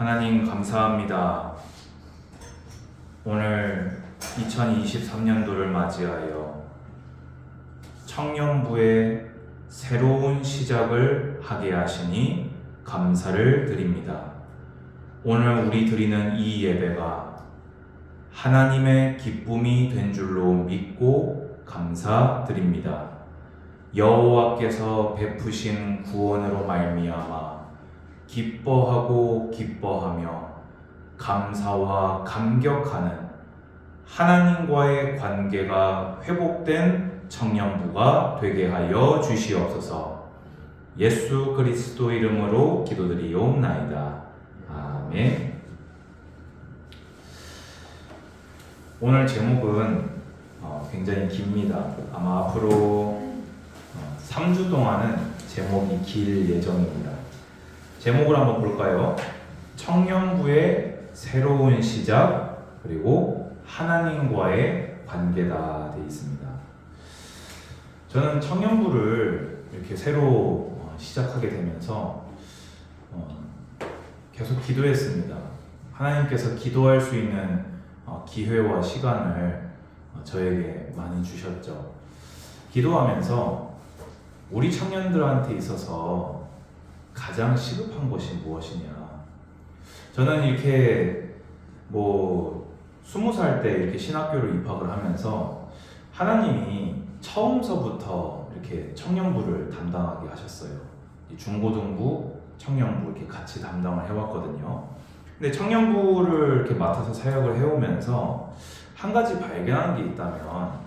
하나님 감사합니다. 오늘 2023년도를 맞이하여 청년부의 새로운 시작을 하게 하시니 감사를 드립니다. 오늘 우리 드리는 이 예배가 하나님의 기쁨이 된 줄로 믿고 감사드립니다. 여호와께서 베푸신 구원으로 말미암아 기뻐하고 기뻐하며 감사와 감격하는 하나님과의 관계가 회복된 청년부가 되게 하여 주시옵소서. 예수 그리스도 이름으로 기도드리옵나이다. 아멘. 오늘 제목은 굉장히 깁니다. 아마 앞으로 3주 동안은 제목이 길 예정입니다. 제목을 한번 볼까요? 청년부의 새로운 시작, 그리고 하나님과의 관계다 되어 있습니다. 저는 청년부를 이렇게 새로 시작하게 되면서 계속 기도했습니다. 하나님께서 기도할 수 있는 기회와 시간을 저에게 많이 주셨죠. 기도하면서 우리 청년들한테 있어서 가장 시급한 것이 무엇이냐. 저는 이렇게 20살 때 이렇게 신학교를 입학을 하면서 하나님이 처음서부터 이렇게 청년부를 담당하게 하셨어요. 중고등부, 청년부 이렇게 같이 담당을 해왔거든요. 근데 청년부를 이렇게 맡아서 사역을 해오면서 한 가지 발견한 게 있다면,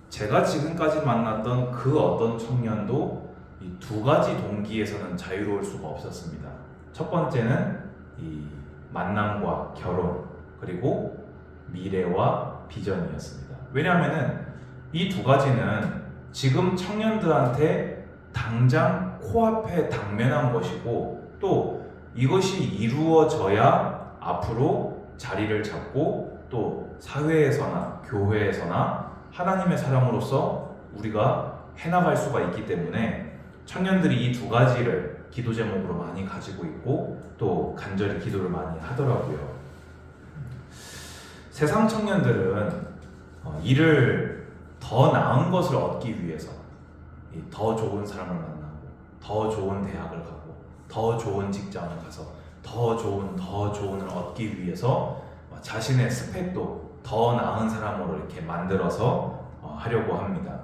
제가 지금까지 만났던 그 어떤 청년도 이 두 가지 동기에서는 자유로울 수가 없었습니다. 첫 번째는 이 만남과 결혼, 그리고 미래와 비전이었습니다. 왜냐하면은 이 두 가지는 지금 청년들한테 당장 코앞에 당면한 것이고, 또 이것이 이루어져야 앞으로 자리를 잡고 또 사회에서나 교회에서나 하나님의 사람으로서 우리가 해나갈 수가 있기 때문에 청년들이 이 두 가지를 기도 제목으로 많이 가지고 있고 또 간절히 기도를 많이 하더라고요. 세상 청년들은 이를 더 나은 것을 얻기 위해서 더 좋은 사람을 만나고, 더 좋은 대학을 가고, 더 좋은 직장을 가서 더 좋은을 얻기 위해서 자신의 스펙도 더 나은 사람으로 이렇게 만들어서 하려고 합니다.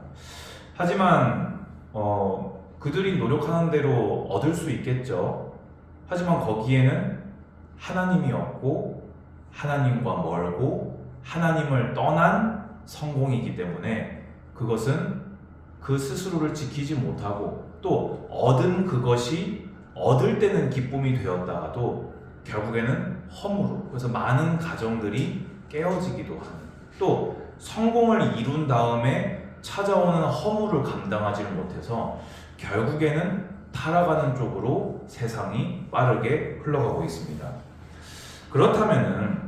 하지만 그들이 노력하는 대로 얻을 수 있겠죠. 하지만 거기에는 하나님이 없고 하나님과 멀고 하나님을 떠난 성공이기 때문에 그것은 그 스스로를 지키지 못하고, 또 얻은 그것이 얻을 때는 기쁨이 되었다가도 결국에는 허무로, 그래서 많은 가정들이 깨어지기도 하는, 또 성공을 이룬 다음에 찾아오는 허무를 감당하지 못해서 결국에는 타락하는 쪽으로 세상이 빠르게 흘러가고 있습니다. 그렇다면은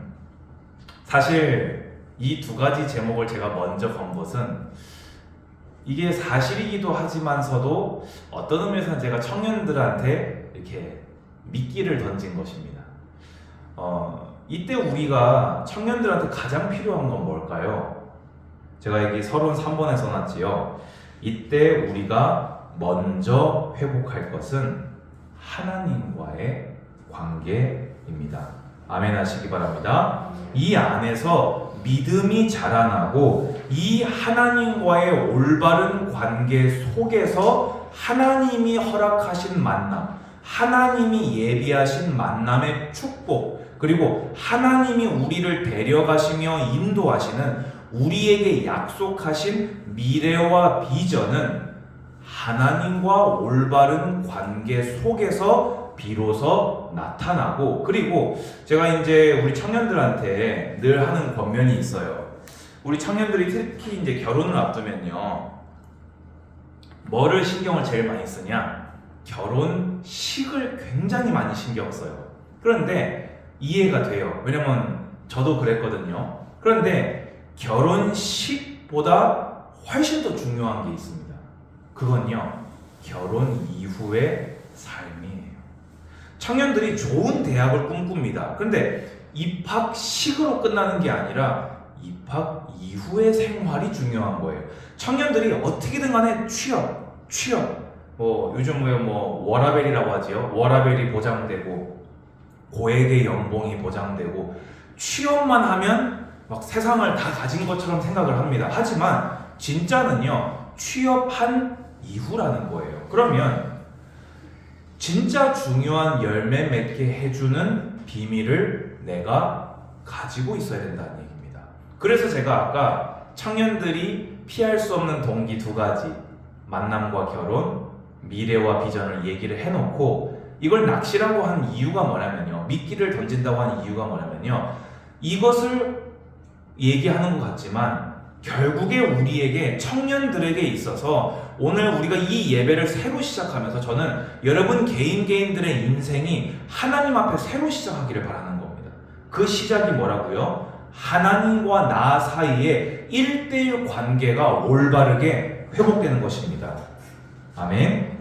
사실 이 두 가지 제목을 제가 먼저 건 것은 이게 사실이기도 하지만서도 어떤 의미에서는 제가 청년들한테 이렇게 미끼를 던진 것입니다. 이때 우리가 청년들한테 가장 필요한 건 뭘까요? 제가 여기 33번에 써놨지요. 이때 우리가 먼저 회복할 것은 하나님과의 관계입니다. 아멘 하시기 바랍니다. 이 안에서 믿음이 자라나고 이 하나님과의 올바른 관계 속에서 하나님이 허락하신 만남, 하나님이 예비하신 만남의 축복, 그리고 하나님이 우리를 데려가시며 인도하시는 우리에게 약속하신 미래와 비전은 하나님과 올바른 관계 속에서 비로소 나타나고, 그리고 제가 이제 우리 청년들한테 늘 하는 권면이 있어요. 우리 청년들이 특히 이제 결혼을 앞두면요, 뭐를 신경을 제일 많이 쓰냐? 결혼식을 굉장히 많이 신경 써요. 그런데 이해가 돼요. 왜냐면 저도 그랬거든요. 그런데 결혼식보다 훨씬 더 중요한 게 있습니다. 그건요, 결혼 이후의 삶이에요. 청년들이 좋은 대학을 꿈꿉니다. 그런데 입학식으로 끝나는 게 아니라 입학 이후의 생활이 중요한 거예요. 청년들이 어떻게든 간에 취업, 요즘 워라밸이라고 하지요. 워라밸이 보장되고 고액의 연봉이 보장되고 취업만 하면 막 세상을 다 가진 것처럼 생각을 합니다. 하지만 진짜는요, 취업한 이후라는 거예요. 그러면 진짜 중요한 열매 맺게 해주는 비밀을 내가 가지고 있어야 된다는 얘기입니다. 그래서 제가 아까 청년들이 피할 수 없는 동기 두 가지, 만남과 결혼, 미래와 비전을 얘기를 해놓고 이걸 낚시라고 한 이유가 뭐냐면요, 미끼를 던진다고 한 이유가 뭐냐면요, 이것을 얘기하는 것 같지만 결국에 우리에게, 청년들에게 있어서 오늘 우리가 이 예배를 새로 시작하면서 저는 여러분 개인들의 인생이 하나님 앞에 새로 시작하기를 바라는 겁니다. 그 시작이 뭐라고요? 하나님과 나 사이에 1대1 관계가 올바르게 회복되는 것입니다. 아멘.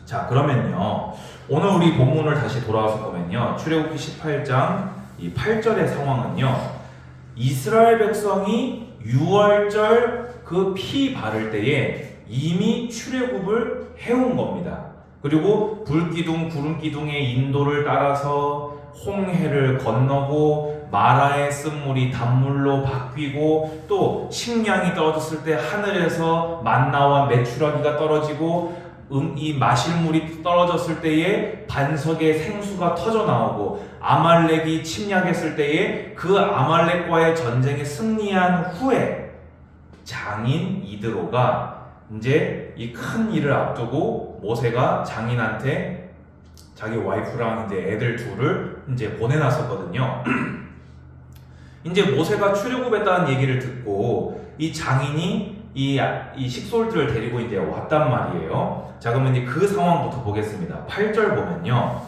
자, 그러면요, 오늘 우리 본문을 다시 돌아와서 보면요, 출애굽기 18장 이 8절의 상황은요, 이스라엘 백성이 6월절 그 피 바를 때에 이미 출애굽을 해온 겁니다. 그리고 불기둥, 구름기둥의 인도를 따라서 홍해를 건너고 마라의 쓴물이 단물로 바뀌고 또 식량이 떨어졌을 때 하늘에서 만나와 메추라기가 떨어지고 이 마실 물이 떨어졌을 때에 반석의 생수가 터져 나오고 아말렉이 침략했을 때에 그 아말렉과의 전쟁에 승리한 후에 장인 이드로가 이제 이 큰 일을 앞두고 모세가 장인한테 자기 와이프랑 이제 애들 둘을 이제 보내놨었거든요. 이제 모세가 출애굽했다는 얘기를 듣고 이 장인이 이 식솔들을 데리고 이제 왔단 말이에요. 자, 그러면 이제 그 상황부터 보겠습니다. 8절 보면요,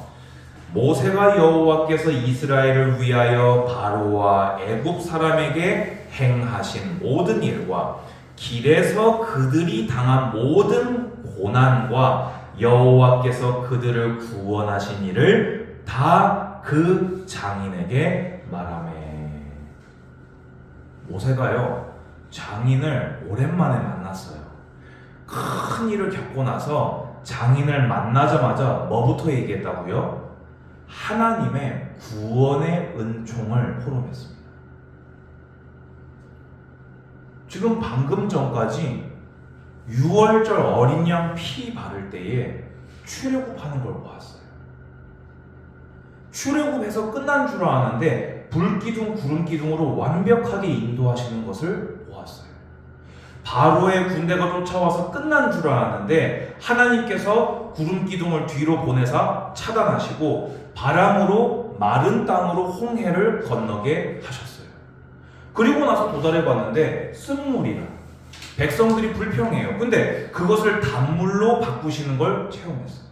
모세가 여호와께서 이스라엘을 위하여 바로와 애굽 사람에게 행하신 모든 일과 길에서 그들이 당한 모든 고난과 여호와께서 그들을 구원하신 일을 다 그 장인에게 말하매. 모세가요, 장인을 오랜만에 만났어요. 큰 일을 겪고 나서 장인을 만나자마자 뭐부터 얘기했다고요? 하나님의 구원의 은총을 포럼했습니다. 지금 방금 전까지 6월절 어린 양 피 바를 때에 출애굽하는 걸 보았어요. 출애굽해서 끝난 줄 아는데 불기둥, 구름기둥으로 완벽하게 인도하시는 것을 보았어요. 바로의 군대가 쫓아와서 끝난 줄 알았는데 하나님께서 구름기둥을 뒤로 보내사 차단하시고 바람으로 마른 땅으로 홍해를 건너게 하셨어요. 그리고 나서 도달해봤는데 쓴물이라 백성들이 불평해요. 근데 그것을 단물로 바꾸시는 걸 체험했어요.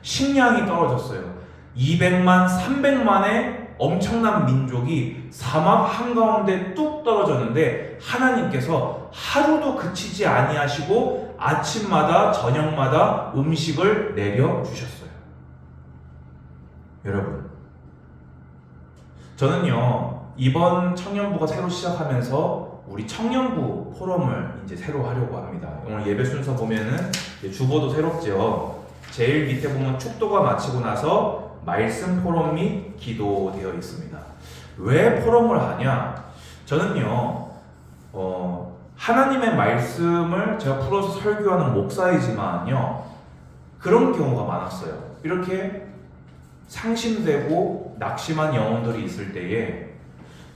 식량이 떨어졌어요. 200만, 300만의 엄청난 민족이 사막 한가운데 뚝 떨어졌는데 하나님께서 하루도 그치지 아니하시고 아침마다 저녁마다 음식을 내려주셨어요. 여러분, 저는요, 이번 청년부가 새로 시작하면서 우리 청년부 포럼을 이제 새로 하려고 합니다. 오늘 예배 순서 보면은 주보도 새롭죠. 제일 밑에 보면 축도가 마치고 나서 말씀 포럼 및 기도되어 있습니다. 왜 포럼을 하냐? 저는요, 하나님의 말씀을 제가 풀어서 설교하는 목사이지만요, 그런 경우가 많았어요. 이렇게 상심되고 낙심한 영혼들이 있을 때에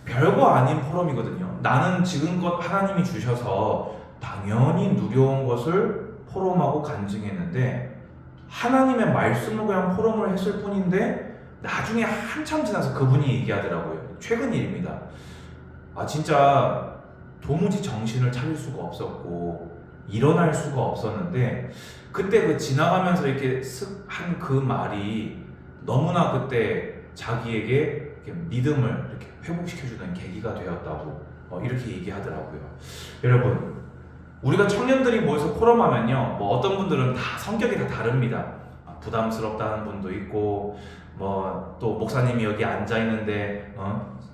별거 아닌 포럼이거든요. 나는 지금껏 하나님이 주셔서 당연히 누려온 것을 포럼하고 간증했는데 하나님의 말씀을 그냥 포럼을 했을 뿐인데 나중에 한참 지나서 그분이 얘기하더라고요. 최근 일입니다. 진짜 도무지 정신을 차릴 수가 없었고 일어날 수가 없었는데 그때 그 지나가면서 이렇게 슥 한 그 말이 너무나 그때 자기에게 이렇게 믿음을 이렇게 회복시켜주는 계기가 되었다고 이렇게 얘기하더라고요. 여러분, 우리가 청년들이 모여서 포럼하면요, 어떤 분들은 다 성격이 다 다릅니다. 부담스럽다는 분도 있고, 뭐 또 목사님이 여기 앉아 있는데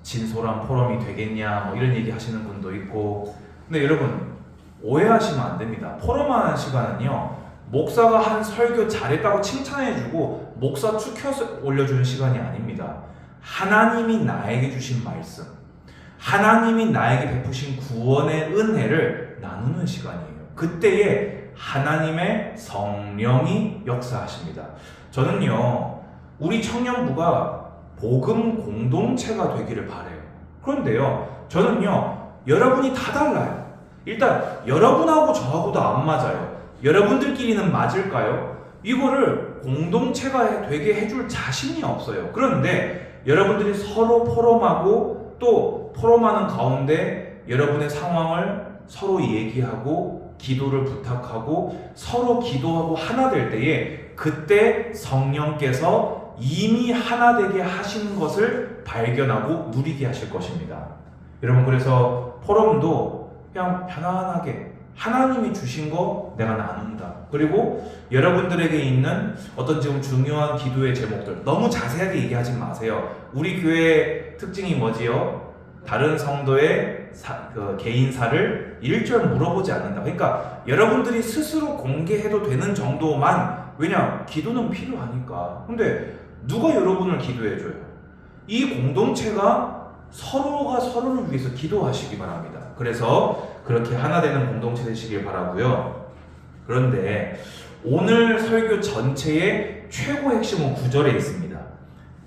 진솔한 포럼이 되겠냐, 뭐 이런 얘기 하시는 분도 있고. 근데 여러분, 오해하시면 안 됩니다. 포럼하는 시간은요, 목사가 한 설교 잘했다고 칭찬해주고 목사 축혀서 올려주는 시간이 아닙니다. 하나님이 나에게 주신 말씀, 하나님이 나에게 베푸신 구원의 은혜를 나누는 시간이에요. 그때에 하나님의 성령이 역사하십니다. 저는요, 우리 청년부가 복음 공동체가 되기를 바라요. 그런데요, 저는요, 여러분이 다 달라요. 일단 여러분하고 저하고도 안 맞아요. 여러분들끼리는 맞을까요? 이거를 공동체가 되게 해줄 자신이 없어요. 그런데 여러분들이 서로 포럼하고, 또 포럼하는 가운데 여러분의 상황을 서로 얘기하고 기도를 부탁하고 서로 기도하고 하나 될 때에, 그때 성령께서 이미 하나 되게 하시는 것을 발견하고 누리게 하실 것입니다. 여러분, 그래서 포럼도 그냥 편안하게 하나님이 주신 거 내가 나눈다. 그리고 여러분들에게 있는 어떤 지금 중요한 기도의 제목들 너무 자세하게 얘기하지 마세요. 우리 교회의 특징이 뭐지요? 다른 성도의 개인사를 1절 물어보지 않는다. 그러니까 여러분들이 스스로 공개해도 되는 정도만, 왜냐? 기도는 필요하니까. 근데 누가 여러분을 기도해줘요? 이 공동체가 서로가 서로를 위해서 기도하시기 바랍니다. 그래서 그렇게 하나 되는 공동체 되시길 바라고요. 그런데 오늘 설교 전체의 최고 핵심은 9절에 있습니다.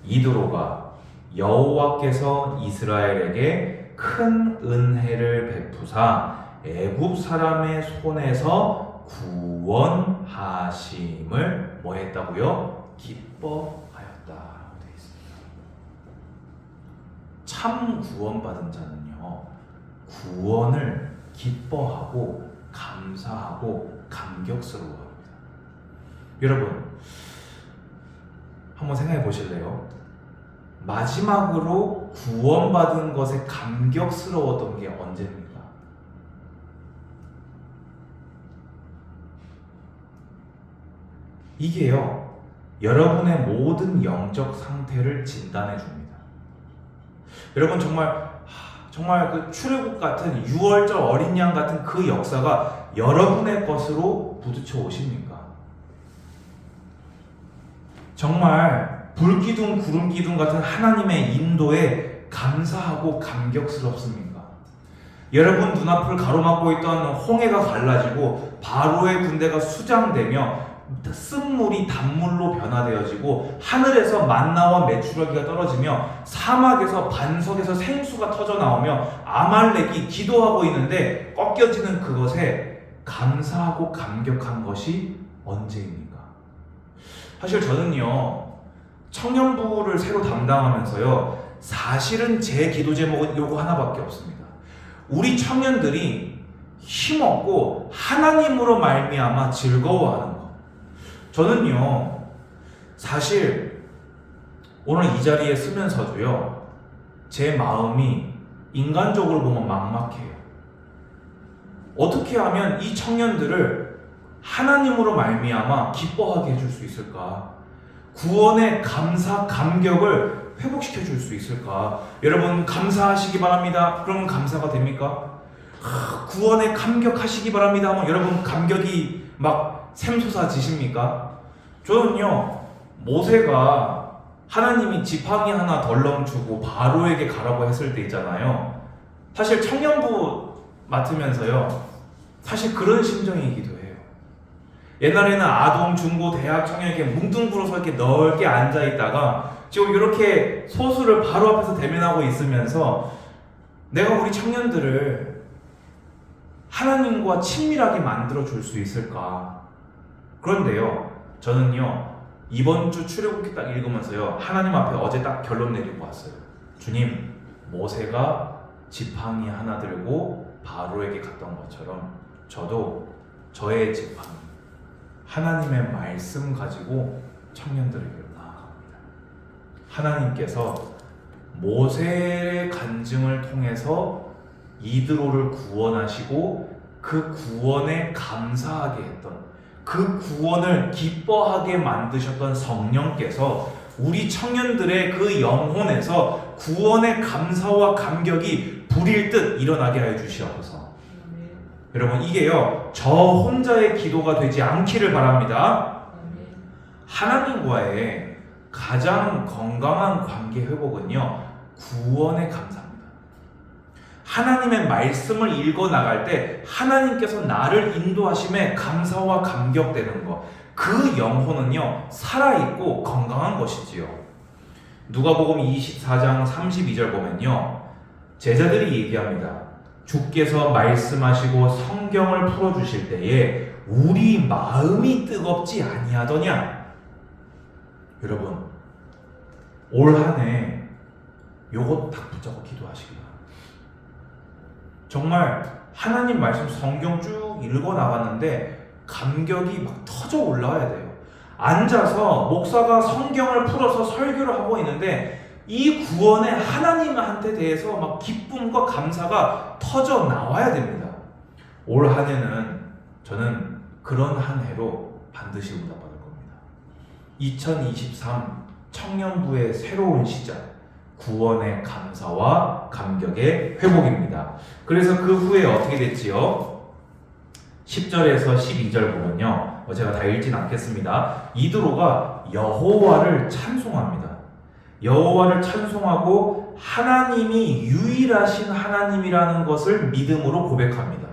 이드로가 여호와께서 이스라엘에게 큰 은혜를 베푸사 애굽 사람의 손에서 구원하심을 뭐 했다고요? 기뻐하였다 되어 있습니다. 참 구원받은 자는요, 구원을 기뻐하고 감사하고 감격스러워합니다. 여러분, 한번 생각해 보실래요? 마지막으로 구원받은 것에 감격스러웠던 게 언제입니까? 이게요, 여러분의 모든 영적 상태를 진단해 줍니다. 여러분, 정말 그 출애굽 같은 6월절 어린 양 같은 그 역사가 여러분의 것으로 부딪혀 오십니까? 정말 불기둥 구름기둥 같은 하나님의 인도에 감사하고 감격스럽습니까? 여러분 눈앞을 가로막고 있던 홍해가 갈라지고 바로의 군대가 수장되며 쓴물이 단물로 변화되어지고 하늘에서 만나와 메추라기가 떨어지며 사막에서 반석에서 생수가 터져 나오며 아말렉이 기도하고 있는데 꺾여지는 그것에 감사하고 감격한 것이 언제입니까? 사실 저는요, 청년부를 새로 담당하면서요, 사실은 제 기도 제목은 요거 하나밖에 없습니다. 우리 청년들이 힘없고 하나님으로 말미암아 즐거워하는 것. 저는요, 사실 오늘 이 자리에 쓰면서도요, 제 마음이 인간적으로 보면 막막해요. 어떻게 하면 이 청년들을 하나님으로 말미암아 기뻐하게 해줄 수 있을까? 구원의 감사, 감격을 회복시켜 줄 수 있을까? 여러분, 감사하시기 바랍니다. 그러면 감사가 됩니까? 구원에 감격하시기 바랍니다 하면 여러분 감격이 막 샘솟아지십니까? 저는요, 모세가 하나님이 지팡이 하나 덜렁주고 바로에게 가라고 했을 때 있잖아요. 사실 청년부 맡으면서요, 사실 그런 심정이기도 해요. 옛날에는 아동, 중고, 대학 청년 이렇게 뭉뚱그려서 이렇게 넓게 앉아 있다가 지금 이렇게 소수를 바로 앞에서 대면하고 있으면서 내가 우리 청년들을 하나님과 친밀하게 만들어 줄 수 있을까? 그런데요, 저는요, 이번 주 출애굽기 딱 읽으면서요, 하나님 앞에 어제 딱 결론 내리고 왔어요. 주님, 모세가 지팡이 하나 들고 바로에게 갔던 것처럼 저도 저의 지팡이, 하나님의 말씀 가지고 청년들에게 나아갑니다. 하나님께서 모세의 간증을 통해서 이드로를 구원하시고 그 구원에 감사하게 했던, 그 구원을 기뻐하게 만드셨던 성령께서 우리 청년들의 그 영혼에서 구원의 감사와 감격이 불일 듯 일어나게 하여 주시옵소서. 여러분, 이게요, 저 혼자의 기도가 되지 않기를 바랍니다. 하나님과의 가장 건강한 관계 회복은요, 구원의 감사입니다. 하나님의 말씀을 읽어 나갈 때 하나님께서 나를 인도하심에 감사와 감격되는 것, 그 영혼은요 살아있고 건강한 것이지요. 누가복음 24장 32절 보면요, 제자들이 얘기합니다. 주께서 말씀하시고 성경을 풀어주실 때에 우리 마음이 뜨겁지 아니하더냐. 여러분, 올 한 해 요거 딱 붙잡고 기도하시기 바랍니다. 정말 하나님 말씀 성경 쭉 읽어 나갔는데 감격이 막 터져 올라와야 돼요. 앉아서 목사가 성경을 풀어서 설교를 하고 있는데 이 구원의 하나님한테 대해서 막 기쁨과 감사가 터져 나와야 됩니다. 올 한 해는 저는 그런 한 해로 반드시 응답받을 겁니다. 2023 청년부의 새로운 시작, 구원의 감사와 감격의 회복입니다. 그래서 그 후에 어떻게 됐지요? 10절에서 12절 보면요, 제가 다 읽진 않겠습니다. 이드로가 여호와를 찬송합니다. 여호와를 찬송하고 하나님이 유일하신 하나님이라는 것을 믿음으로 고백합니다.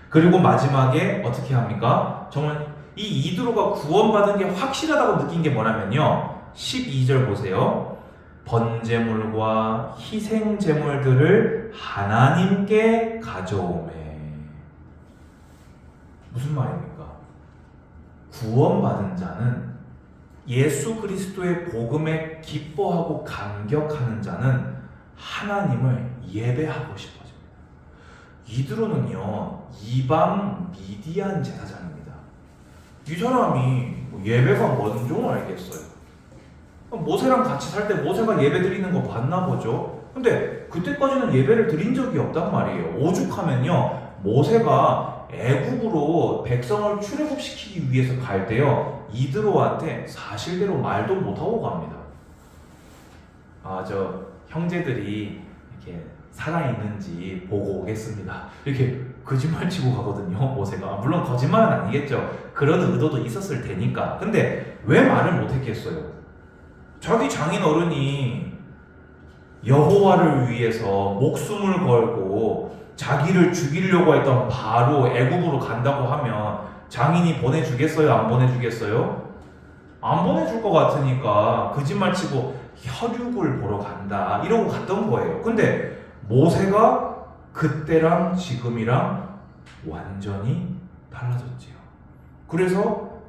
그리고 마지막에 어떻게 합니까? 정말 이 이드로가 구원받은 게 확실하다고 느낀 게 뭐냐면요, 12절 보세요. 번제물과 희생제물들을 하나님께 가져오매. 무슨 말입니까? 구원받은 자는, 예수 그리스도의 복음에 기뻐하고 감격하는 자는 하나님을 예배하고 싶어집니다. 이드로는요, 이방 미디안 제사장입니다. 이 사람이 예배가 뭔 줄 알겠어요. 모세랑 같이 살 때 모세가 예배 드리는 거 봤나 보죠. 근데 그때까지는 예배를 드린 적이 없단 말이에요. 오죽하면요, 모세가 애굽으로 백성을 출애굽시키기 위해서 갈 때요, 이드로한테 사실대로 말도 못하고 갑니다. 저 형제들이 이렇게 살아있는지 보고 오겠습니다, 이렇게 거짓말 치고 가거든요, 모세가. 물론 거짓말은 아니겠죠. 그런 의도도 있었을 테니까. 근데 왜 말을 못했겠어요? 자기 장인 어른이 여호와를 위해서 목숨을 걸고 자기를 죽이려고 했던 바로 애굽으로 간다고 하면 장인이 보내주겠어요? 안 보내주겠어요? 안 보내줄 것 같으니까 거짓말치고 혈육을 보러 간다 이러고 갔던 거예요. 근데 모세가 그때랑 지금이랑 완전히 달라졌지요. 그래서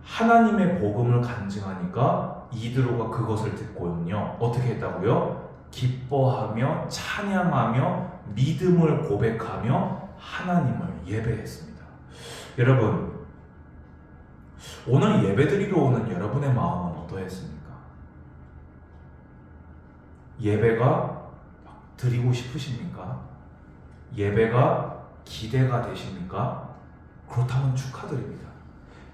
하나님의 복음을 간증하니까 이드로가 그것을 듣고요, 어떻게 했다고요? 기뻐하며 찬양하며 믿음을 고백하며 하나님을 예배했습니다. 여러분, 오늘 예배드리러 오는 여러분의 마음은 어떠했습니까? 예배가 드리고 싶으십니까? 예배가 기대가 되십니까? 그렇다면 축하드립니다.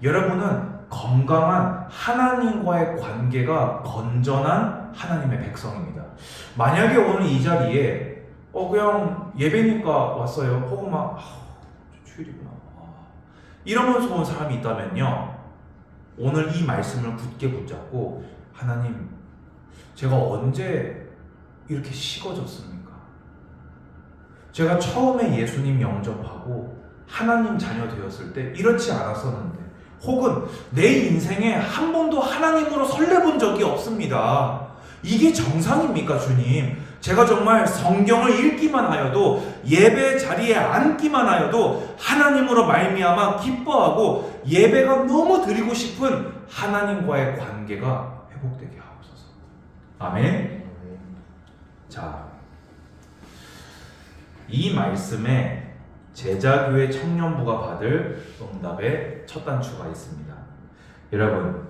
여러분은 건강한 하나님과의 관계가 건전한 하나님의 백성입니다. 만약에 오늘 이 자리에 그냥 예배니까 왔어요, 혹은 막 주일이구나 이러면서 온 사람이 있다면요, 오늘 이 말씀을 굳게 붙잡고, 하나님, 제가 언제 이렇게 식어졌습니까? 제가 처음에 예수님 영접하고 하나님 자녀 되었을 때 이렇지 않았었는데, 혹은 내 인생에 한 번도 하나님으로 설레본 적이 없습니다. 이게 정상입니까, 주님? 제가 정말 성경을 읽기만 하여도, 예배 자리에 앉기만 하여도 하나님으로 말미암아 기뻐하고 예배가 너무 드리고 싶은 하나님과의 관계가 회복되게 하옵소서. 아멘. 자, 이 말씀에 제자교회 청년부가 받을 응답의 첫 단추가 있습니다. 여러분,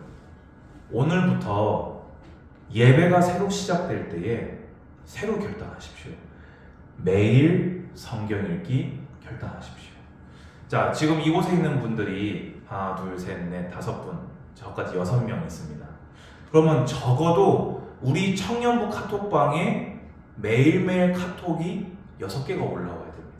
오늘부터 예배가 새로 시작될 때에 새로 결단하십시오. 매일 성경 읽기 결단하십시오. 자, 지금 이곳에 있는 분들이 하나, 둘, 셋, 넷, 5분, 저까지 6명 있습니다. 그러면 적어도 우리 청년부 카톡방에 매일매일 카톡이 6개가 올라와야 됩니다.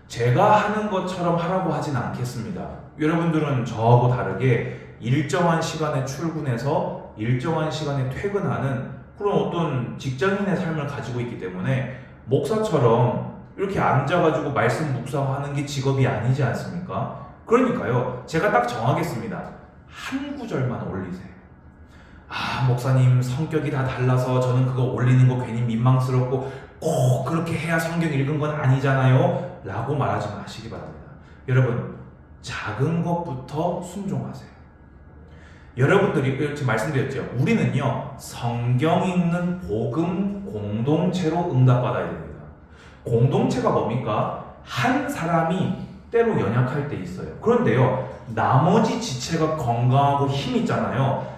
제가 하는 것처럼 하라고 하진 않겠습니다. 여러분들은 저하고 다르게 일정한 시간에 출근해서 일정한 시간에 퇴근하는 그런 어떤 직장인의 삶을 가지고 있기 때문에 목사처럼 이렇게 앉아가지고 말씀 묵상하는 게 직업이 아니지 않습니까? 그러니까요, 제가 딱 정하겠습니다. 한 구절만 올리세요. 아, 목사님 성격이 다 달라서 저는 그거 올리는 거 괜히 민망스럽고 꼭 그렇게 해야 성경 읽은 건 아니잖아요 라고 말하지 마시기 바랍니다. 여러분, 작은 것부터 순종하세요. 여러분들이 지금 말씀드렸죠. 우리는요, 성경 읽는 복음 공동체로 응답받아야 됩니다. 공동체가 뭡니까? 한 사람이 때로 연약할 때 있어요. 그런데요, 나머지 지체가 건강하고 힘 있잖아요.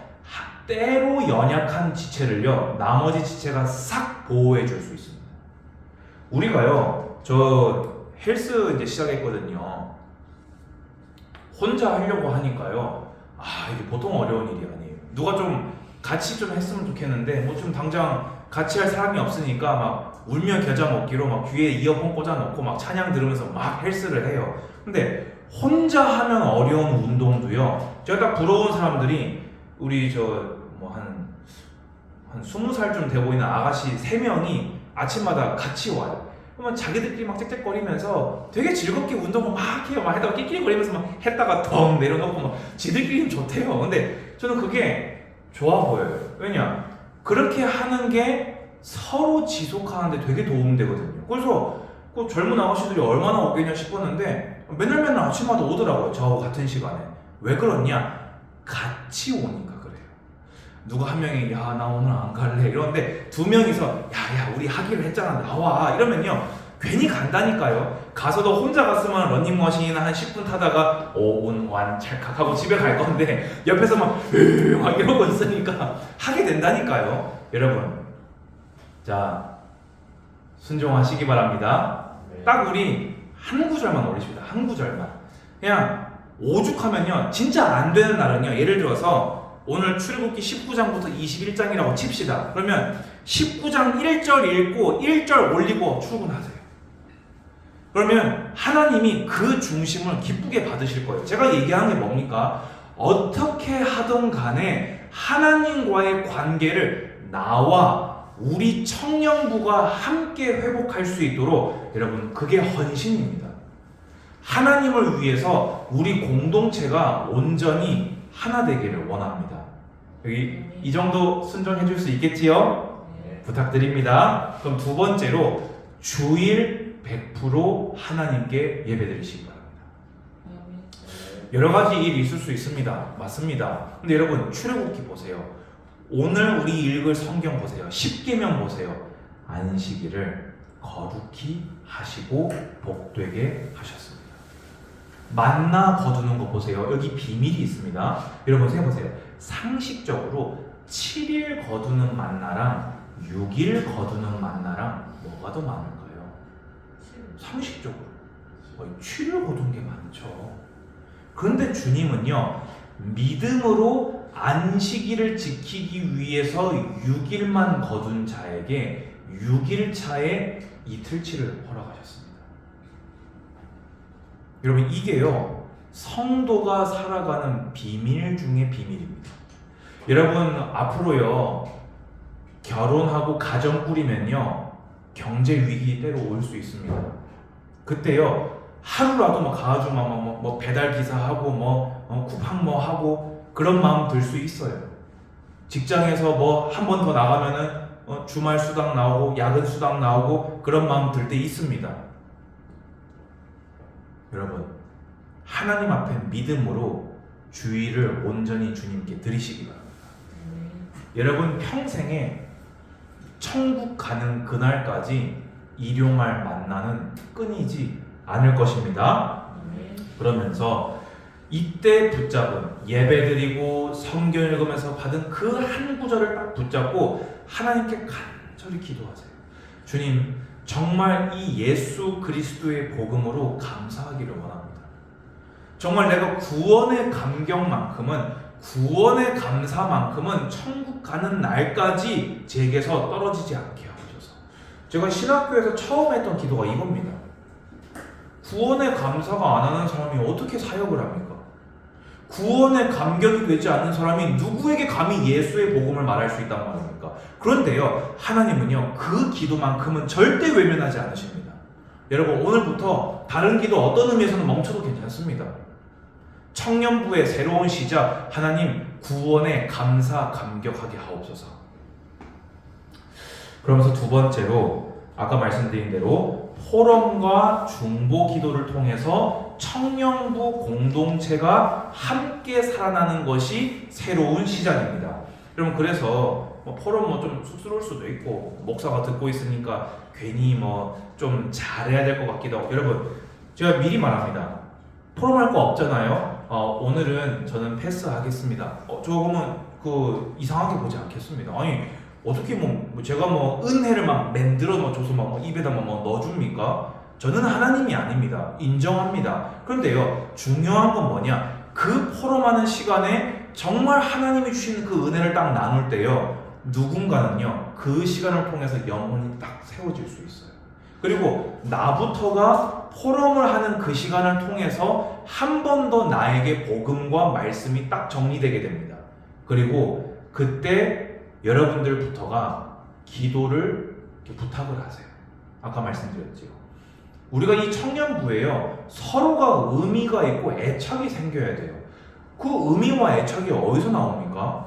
때로 연약한 지체를요, 나머지 지체가 싹 보호해 줄 수 있습니다. 우리가요, 저 헬스 이제 시작했거든요. 혼자 하려고 하니까요, 이게 보통 어려운 일이 아니에요. 누가 좀 같이 좀 했으면 좋겠는데, 뭐 좀 당장 같이 할 사람이 없으니까 막 울며 겨자 먹기로 막 귀에 이어폰 꽂아놓고 막 찬양 들으면서 막 헬스를 해요. 근데 혼자 하면 어려운 운동도요, 제가 딱 부러운 사람들이 우리 저 뭐 한 20살쯤 돼 보이는 아가씨 3명이 아침마다 같이 와요. 그러면 자기들끼리 막 짹짹거리면서 되게 즐겁게 운동을 막 해요. 막 하다가 낄낄거리면서 막 했다가 덩 내려놓고 막 지들끼리는 좋대요. 근데 저는 그게 좋아 보여요. 왜냐? 그렇게 하는 게 서로 지속하는데 되게 도움되거든요. 그래서 그 젊은 아가씨들이 얼마나 오겠냐 싶었는데 맨날 아침마다 오더라고요. 저하고 같은 시간에. 왜 그러냐? 같이 오니까 그래요. 누가 한 명이 야, 나 오늘 안 갈래 이러는데 2명이서 야, 우리 하기로 했잖아, 나와 이러면요, 괜히 간다니까요. 가서도 혼자 갔으면 러닝머신이나 한 10분 타다가 오운 완 찰칵 하고 집에 갈 건데 옆에서 막 이러고 있으니까 하게 된다니까요. 여러분, 자, 순종하시기 바랍니다. 딱 우리 한 구절만 올리십니다. 한 구절만. 그냥 오죽하면요, 진짜 안 되는 날은요, 예를 들어서 오늘 출애굽기 19장부터 21장이라고 칩시다. 그러면 19장 1절 읽고 1절 올리고 출근하세요. 그러면 하나님이 그 중심을 기쁘게 받으실 거예요. 제가 얘기하는 게 뭡니까? 어떻게 하든 간에 하나님과의 관계를 나와 우리 청년부가 함께 회복할 수 있도록, 여러분, 그게 헌신입니다. 하나님을 위해서 우리 공동체가 온전히 하나 되기를 원합니다. 여기 이 정도 순종해 줄 수 있겠지요? 부탁드립니다. 그럼 2번째로 주일 100% 하나님께 예배드리시기 바랍니다. 여러 가지 일이 있을 수 있습니다. 맞습니다. 근데 여러분, 출애굽기 보세요. 오늘 우리 읽을 성경 보세요. 10계명 보세요. 안식일을 거룩히 하시고 복되게 하셨습니다. 만나 거두는 거 보세요. 여기 비밀이 있습니다. 여러분 생각해보세요. 상식적으로 7일 거두는 만나랑 6일 거두는 만나랑 뭐가 더 많을까요? 상식적으로 7일 거두는 게 많죠. 그런데 주님은요, 믿음으로 안식일을 지키기 위해서 6일만 거둔 자에게 6일 차에 이틀치를 허락하셨습니다. 여러분, 이게요, 성도가 살아가는 비밀 중에 비밀입니다. 여러분, 앞으로요, 결혼하고 가정 꾸리면요, 경제 위기 때로 올 수 있습니다. 그때요, 하루라도 뭐 가가지고 뭐 배달 기사하고 쿠팡 하고 그런 마음 들 수 있어요. 직장에서 뭐 한 번 더 나가면은 주말 수당 나오고 야근 수당 나오고 그런 마음 들 때 있습니다. 여러분, 하나님 앞에 믿음으로 주일을 온전히 주님께 드리시기 바랍니다. 여러분, 평생에 천국 가는 그날까지 일용할 만나는 끊이지 않을 것입니다. 그러면서 이때 붙잡은, 예배드리고 성경 읽으면서 받은 그 한 구절을 딱 붙잡고 하나님께 간절히 기도하세요. 주님, 정말 이 예수 그리스도의 복음으로 감사하기를 원합니다. 정말 내가 구원의 감격만큼은, 구원의 감사만큼은 천국 가는 날까지 제게서 떨어지지 않게 하옵소서. 제가 신학교에서 처음 했던 기도가 이겁니다. 구원의 감사가 안 하는 사람이 어떻게 사역을 합니까? 구원의 감격이 되지 않는 사람이 누구에게 감히 예수의 복음을 말할 수 있단 말입니까? 그런데요, 하나님은요, 그 기도만큼은 절대 외면하지 않으십니다. 여러분, 오늘부터 다른 기도 어떤 의미에서는 멈춰도 괜찮습니다. 청년부의 새로운 시작, 하나님 구원에 감사 감격하게 하옵소서. 그러면서 두 번째로 아까 말씀드린 대로 포럼과 중보 기도를 통해서 청년부 공동체가 함께 살아나는 것이 새로운 시작입니다. 여러분, 그래서 포럼 좀 쑥스러울 수도 있고, 목사가 듣고 있으니까 괜히 좀 잘해야 될 것 같기도 하고, 여러분 제가 미리 말합니다. 포럼 할 거 없잖아요. 오늘은 저는 패스하겠습니다. 조금은 이상하게 보지 않겠습니다. 아니 어떻게 제가 은혜를 막 만들어 줘서 입에다 넣어줍니까? 저는 하나님이 아닙니다. 인정합니다. 그런데요, 중요한 건 뭐냐? 그 포럼하는 시간에 정말 하나님이 주신 그 은혜를 딱 나눌 때요, 누군가는요 그 시간을 통해서 영혼이 딱 세워질 수 있어요. 그리고 나부터가 포럼을 하는 그 시간을 통해서 한 번 더 나에게 복음과 말씀이 딱 정리되게 됩니다. 그리고 그때 여러분들부터가 기도를 부탁을 하세요. 아까 말씀드렸죠. 우리가 이 청년부에요, 서로가 의미가 있고 애착이 생겨야 돼요. 그 의미와 애착이 어디서 나옵니까?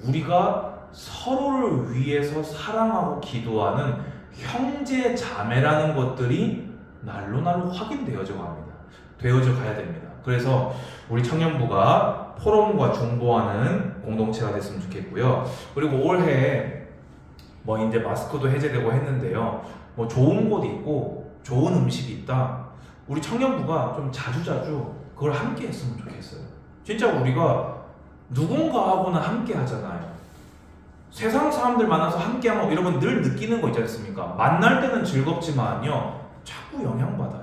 우리가 서로를 위해서 사랑하고 기도하는 형제 자매라는 것들이 날로 확인되어져 갑니다. 되어져 가야 됩니다. 그래서 우리 청년부가 포럼과 중보하는 공동체가 됐으면 좋겠고요. 그리고 올해 이제 마스크도 해제되고 했는데요, 좋은 곳 있고 좋은 음식이 있다. 우리 청년부가 좀 자주자주 그걸 함께 했으면 좋겠어요. 진짜 우리가 누군가하고는 함께 하잖아요. 세상 사람들 만나서 함께하면 여러분 늘 느끼는 거 있지 않습니까? 만날 때는 즐겁지만요, 자꾸 영향받아요.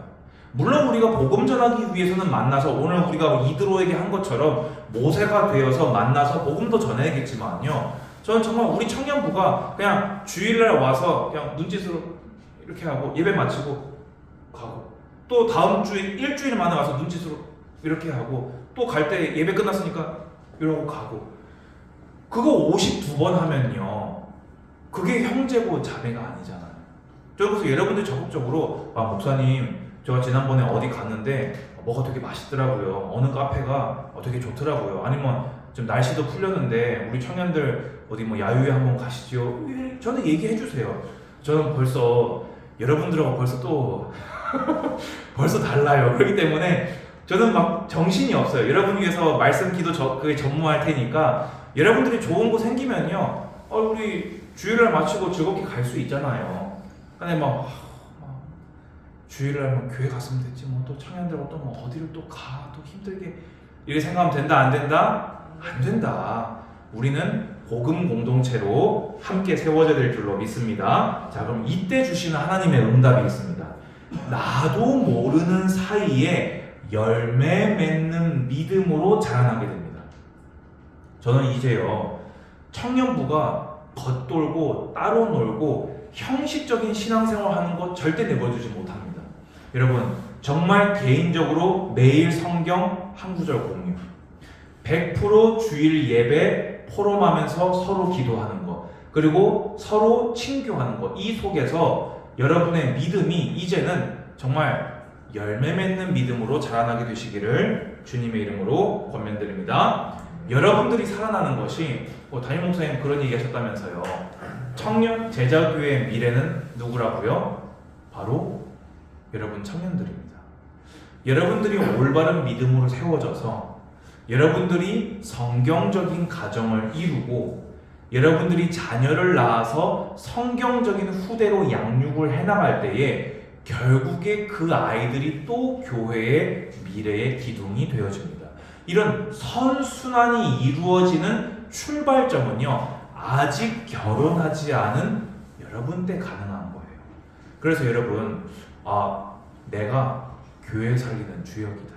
물론 우리가 복음 전하기 위해서는 만나서, 오늘 우리가 이드로에게 한 것처럼 모세가 되어서 만나서 복음도 전해야겠지만요, 저는 정말 우리 청년부가 그냥 주일날 와서 그냥 눈짓으로 이렇게 하고 예배 마치고 가고, 또 다음 주에 일주일 만에 와서 눈짓으로 이렇게 하고, 또 갈 때 예배 끝났으니까 이러고 가고, 그거 52번 하면요, 그게 형제고 자매가 아니잖아요. 그래서 여러분들 적극적으로, 목사님 제가 지난번에 어디 갔는데 뭐가 되게 맛있더라고요, 어느 카페가 되게 좋더라고요, 아니면 좀 날씨도 풀렸는데 우리 청년들 어디 야유회 한번 가시죠. 저는 얘기해 주세요. 저는 벌써 여러분들하고 벌써 또 벌써 달라요. 그렇기 때문에 저는 정신이 없어요. 여러분 위해서 말씀 기도 그게 전무할 테니까, 여러분들이 좋은 거 생기면요, 우리 주일날 마치고 즐겁게 갈 수 있잖아요. 근데 주일날 교회 갔으면 됐지, 또 청년들하고 또 어디를 또 가, 또 힘들게 이렇게 생각하면 된다, 안 된다? 안 된다. 우리는 복음 공동체로 함께 세워져야 될 줄로 믿습니다. 자, 그럼 이때 주시는 하나님의 응답이 있습니다. 나도 모르는 사이에 열매 맺는 믿음으로 자라나게 됩니다. 저는 이제요, 청년부가 겉돌고 따로 놀고 형식적인 신앙생활 하는 거 절대 내버려두지 못합니다. 여러분, 정말 개인적으로 매일 성경 한 구절 공유, 100% 주일 예배 포럼하면서 서로 기도하는 것, 그리고 서로 친교하는 것, 이 속에서 여러분의 믿음이 이제는 정말 열매 맺는 믿음으로 자라나게 되시기를 주님의 이름으로 권면드립니다. 여러분들이 살아나는 것이, 담임 목사님 그런 얘기 하셨다면서요. 청년 제자교회의 미래는 누구라고요? 바로 여러분 청년들입니다. 여러분들이 올바른 믿음으로 세워져서, 여러분들이 성경적인 가정을 이루고, 여러분들이 자녀를 낳아서 성경적인 후대로 양육을 해나갈 때에 결국에 그 아이들이 또 교회의 미래의 기둥이 되어집니다. 이런 선순환이 이루어지는 출발점은요, 아직 결혼하지 않은 여러분 때 가능한 거예요. 그래서 여러분, 내가 교회 살리는 주역이다.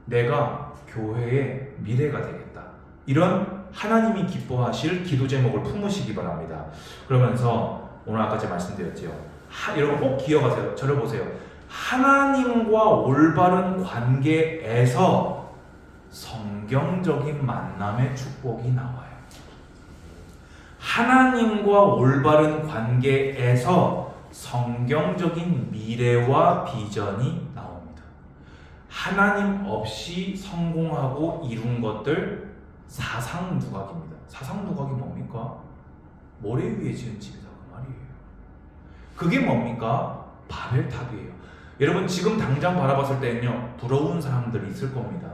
내가 교회의 미래가 되겠다. 이런 하나님이 기뻐하실 기도 제목을 품으시기 바랍니다. 그러면서 오늘 아까 제가 말씀드렸죠. 여러분 꼭 기억하세요. 저를 보세요. 하나님과 올바른 관계에서 성경적인 만남의 축복이 나와요. 하나님과 올바른 관계에서 성경적인 미래와 비전이 나옵니다. 하나님 없이 성공하고 이룬 것들 사상누각입니다. 사상누각이 뭡니까? 모래 위에 지은 집이다 그 말이에요. 그게 뭡니까? 바벨탑이에요. 여러분 지금 당장 바라봤을 때는요 부러운 사람들이 있을 겁니다.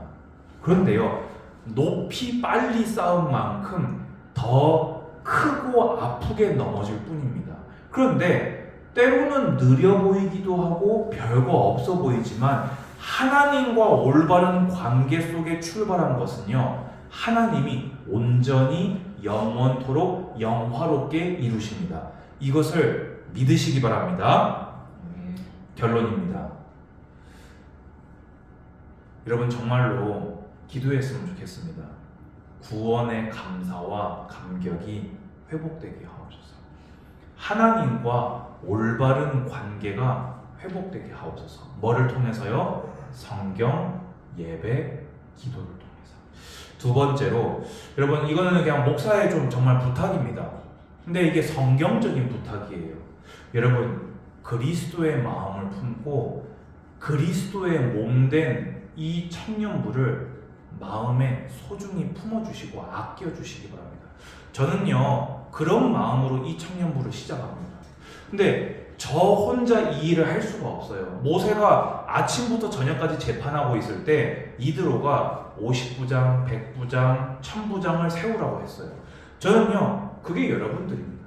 그런데요 높이 빨리 쌓은 만큼 더 크고 아프게 넘어질 뿐입니다. 그런데 때로는 느려 보이기도 하고 별거 없어 보이지만 하나님과 올바른 관계 속에 출발한 것은요 하나님이 온전히 영원토록 영화롭게 이루십니다. 이것을 믿으시기 바랍니다. 결론입니다. 여러분 정말로 기도했으면 좋겠습니다. 구원의 감사와 감격이 회복되게 하옵소서. 하나님과 올바른 관계가 회복되게 하옵소서. 뭐를 통해서요? 성경, 예배, 기도를 통해서. 두 번째로 여러분 이거는 그냥 목사의 좀 정말 부탁입니다. 근데 이게 성경적인 부탁이에요. 여러분 그리스도의 마음을 품고 그리스도의 몸된 이 청년부를 마음에 소중히 품어주시고 아껴주시기 바랍니다. 저는요 그런 마음으로 이 청년부를 시작합니다. 근데 저 혼자 이 일을 할 수가 없어요. 모세가 아침부터 저녁까지 재판하고 있을 때 이드로가 50부장, 100부장, 1000부장을 세우라고 했어요. 저는요 그게 여러분들입니다.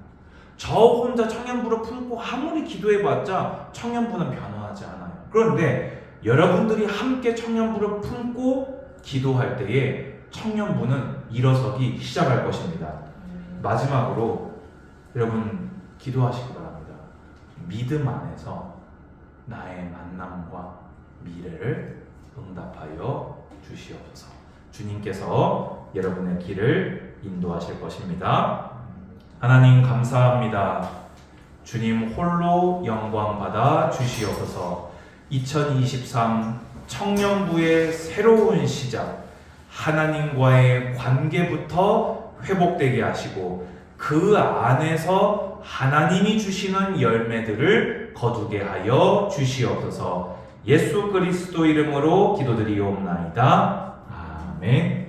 저 혼자 청년부를 품고 아무리 기도해봤자 청년부는 변화하지 않아요. 그런데 여러분들이 함께 청년부를 품고 기도할 때에 청년부는 일어서기 시작할 것입니다. 마지막으로 여러분 기도하시기 바랍니다. 믿음 안에서 나의 만남과 미래를 응답하여 주시옵소서. 주님께서 여러분의 길을 인도하실 것입니다. 하나님 감사합니다. 주님 홀로 영광 받아 주시옵소서. 2023 청년부의 새로운 시작, 하나님과의 관계부터 회복되게 하시고 그 안에서 하나님이 주시는 열매들을 거두게 하여 주시옵소서. 예수 그리스도 이름으로 기도드리옵나이다. 아멘.